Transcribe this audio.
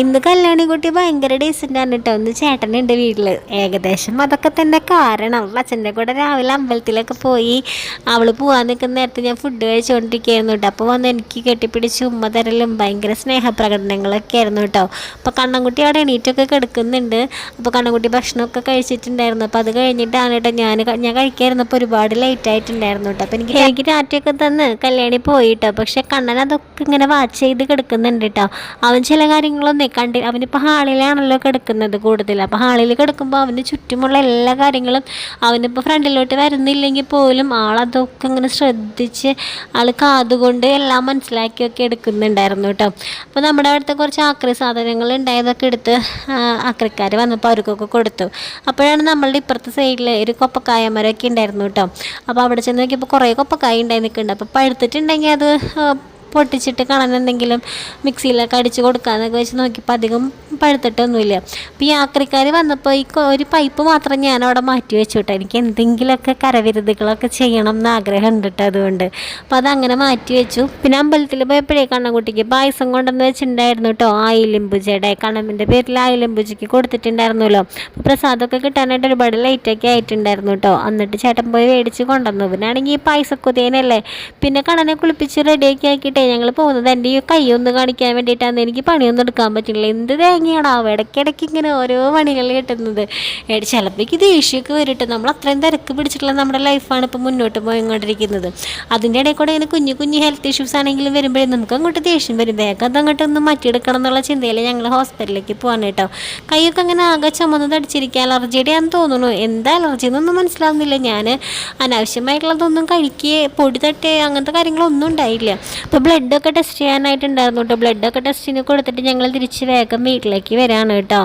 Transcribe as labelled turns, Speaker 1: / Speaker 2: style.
Speaker 1: ഇന്ന് കല്യാണിക്കുട്ടി ഭയങ്കര ഡീസൻ്റാണ് കേട്ടോ. ഒന്ന് ചേട്ടനുണ്ട് വീട്ടിൽ. ഏകദേശം അതൊക്കെ തന്നെ കാരണം. അച്ഛൻ്റെ കൂടെ രാവിലെ അമ്പലത്തിലൊക്കെ പോയി അവൾ പോകാൻ നിൽക്കുന്ന നേരത്തെ ഞാൻ ഫുഡ് കഴിച്ചുകൊണ്ടിരിക്കുകയായിരുന്നു കേട്ടോ. അപ്പോൾ വന്ന് എനിക്ക് കെട്ടിപ്പിടിച്ച് ഉമ്മ തരലും ഭയങ്കര സ്നേഹപ്രകടനങ്ങളൊക്കെ ആയിരുന്നു കേട്ടോ. അപ്പോൾ കണ്ണൻകുട്ടി അവിടെ എണീറ്റൊക്കെ കിടക്കുന്നുണ്ട്. അപ്പോൾ കണ്ണൻകുട്ടി ഭക്ഷണമൊക്കെ കഴിച്ചിട്ടുണ്ടായിരുന്നു. അപ്പോൾ അത് കഴിഞ്ഞിട്ടാണ് കേട്ടോ ഞാൻ കഴിക്കായിരുന്നപ്പോൾ ഒരുപാട് ലേറ്റ് ആയിട്ടുണ്ടായിരുന്നു കേട്ടോ. അപ്പോൾ എനിക്ക് രാത്രിയൊക്കെ തന്ന് കല്യാണി പോയിട്ടോ. പക്ഷേ കണ്ണൻ അതൊക്കെ ഇങ്ങനെ വാച്ച് ചെയ്ത് കിടക്കുന്നുണ്ട് കേട്ടോ. അവൻ ചില കാര്യങ്ങളൊന്നും അവനിപ്പോൾ ഹാളിലാണല്ലോ കിടക്കുന്നത് കൂടുതൽ. അപ്പോൾ ഹാളിൽ കിടക്കുമ്പോൾ അവന് ചുറ്റുമുള്ള എല്ലാ കാര്യങ്ങളും അവനിപ്പോൾ ഫ്രണ്ടിലോട്ട് വരുന്നില്ലെങ്കിൽ പോലും ആളതൊക്കെ ഇങ്ങനെ ശ്രദ്ധിച്ച് ആൾ കാതുകൊണ്ട് എല്ലാം മനസ്സിലാക്കിയൊക്കെ എടുക്കുന്നുണ്ടായിരുന്നു കേട്ടോ. അപ്പോൾ നമ്മുടെ അവിടുത്തെ കുറച്ച് ആക്രി സാധനങ്ങൾ ഉണ്ടായതൊക്കെ എടുത്ത് ആക്രിക്കാർ വന്നപ്പോൾ അവർക്കൊക്കെ കൊടുത്തു. അപ്പോഴാണ് നമ്മളുടെ ഇപ്പുറത്തെ സൈഡിൽ ഒരു കൊപ്പക്കായ മരമൊക്കെ ഉണ്ടായിരുന്നു കേട്ടോ. അപ്പോൾ അവിടെ ചെന്ന് നോക്കിയപ്പോൾ കുറേ കൊപ്പക്കായ ഉണ്ടായി നിൽക്കുന്നുണ്ട്. അപ്പോൾ പഴുത്തിട്ടുണ്ടെങ്കിൽ അത് പൊട്ടിച്ചിട്ട് എന്തെങ്കിലും മിക്സിയിലൊക്കെ അടിച്ച് കൊടുക്കാമെന്നൊക്കെ വെച്ച് നോക്കിയപ്പോൾ അധികം പഴുത്തിട്ടൊന്നുമില്ല. അപ്പോൾ ഈ ആക്രിക്കാർ വന്നപ്പോൾ ഒരു പൈപ്പ് മാത്രം ഞാൻ അവിടെ മാറ്റി വെച്ചു കേട്ടോ. എനിക്ക് എന്തെങ്കിലുമൊക്കെ കരവിരുതുകളൊക്കെ ചെയ്യണം എന്ന് ആഗ്രഹം ഉണ്ട് കേട്ടോ. അതുകൊണ്ട് അപ്പോൾ അതങ്ങനെ മാറ്റി വെച്ചു. പിന്നെ അമ്പലത്തിൽ പോയപ്പോഴേ കണ്ണൻകുട്ടിക്ക് പായസം കൊണ്ടുവന്ന് വെച്ചിട്ടുണ്ടായിരുന്നു കേട്ടോ. ആയിലിമ്പുജയുടെ കണ്ണൻ്റെ പേരിൽ ആയിലിമ്പുജയ്ക്ക് കൊടുത്തിട്ടുണ്ടായിരുന്നല്ലോ. അപ്പോൾ പ്രസാദമൊക്കെ കിട്ടാനായിട്ട് ഒരുപാട് ലേറ്റൊക്കെ ആയിട്ടുണ്ടായിരുന്നു കേട്ടോ. എന്നിട്ട് ചേട്ടൻ പോയി മേടിച്ച് കൊണ്ടുവന്നു. പിന്നാണെങ്കിൽ ഈ പായസക്കുതിയനല്ലേ. പിന്നെ കണ്ണനെ കുളിപ്പിച്ച് റെഡിയാക്കി ആക്കിയിട്ടേ ഞങ്ങൾ പോകുന്നത്. എൻ്റെ ഈ കൈയൊന്ന് കാണിക്കാൻ വേണ്ടിയിട്ടാണ്. എനിക്ക് പണിയൊന്നും എടുക്കാൻ പറ്റില്ല. എന്ത് തേങ്ങയാണാവും ഇടയ്ക്കിടയ്ക്ക് ഇങ്ങനെ ഓരോ പണികൾ കിട്ടുന്നത്. ചിലപ്പോഴേക്ക് ദേഷ്യമൊക്കെ വരട്ടെ. നമ്മൾ അത്രയും തിരക്ക് പിടിച്ചിട്ടുള്ള നമ്മുടെ ലൈഫാണ് ഇപ്പോൾ മുന്നോട്ട് പോയിക്കൊണ്ടിരിക്കുന്നത്. അതിൻ്റെ ഇടയിൽ കൂടെ ഇങ്ങനെ കുഞ്ഞു കുഞ്ഞു ഹെൽത്ത് ഇഷ്യൂസ് ആണെങ്കിലും വരുമ്പോഴേ നമുക്ക് അങ്ങോട്ട് ദേഷ്യം വരും. വേഗം അതങ്ങോട്ട് ഒന്ന് മാറ്റിയെടുക്കണം എന്നുള്ള ചിന്തയിൽ ഞങ്ങൾ ഹോസ്പിറ്റലിലേക്ക് പോകാൻ കേട്ടോ. കൈയൊക്കെ അങ്ങനെ ആകെ ചുമന്ന് തടിച്ചിരിക്കുക. അലർജിയുടെ ആണെന്ന് തോന്നുന്നു. എന്താ അലർജി എന്നൊന്നും മനസ്സിലാവുന്നില്ല. ഞാൻ അനാവശ്യമായിട്ടുള്ളതൊന്നും കഴിക്കുകയോ പൊടി തട്ടുകയോ അങ്ങനത്തെ കാര്യങ്ങളൊന്നും ഉണ്ടായില്ല. അപ്പോൾ ബ്ലഡൊക്കെ ടെസ്റ്റ് ചെയ്യാനായിട്ടുണ്ടായിരുന്നു കേട്ടോ. ബ്ലഡൊക്കെ ടെസ്റ്റിന് കൊടുത്തിട്ട് ഞങ്ങൾ തിരിച്ച് വേഗം വീട്ടിലേക്ക് വരാണ് കേട്ടോ.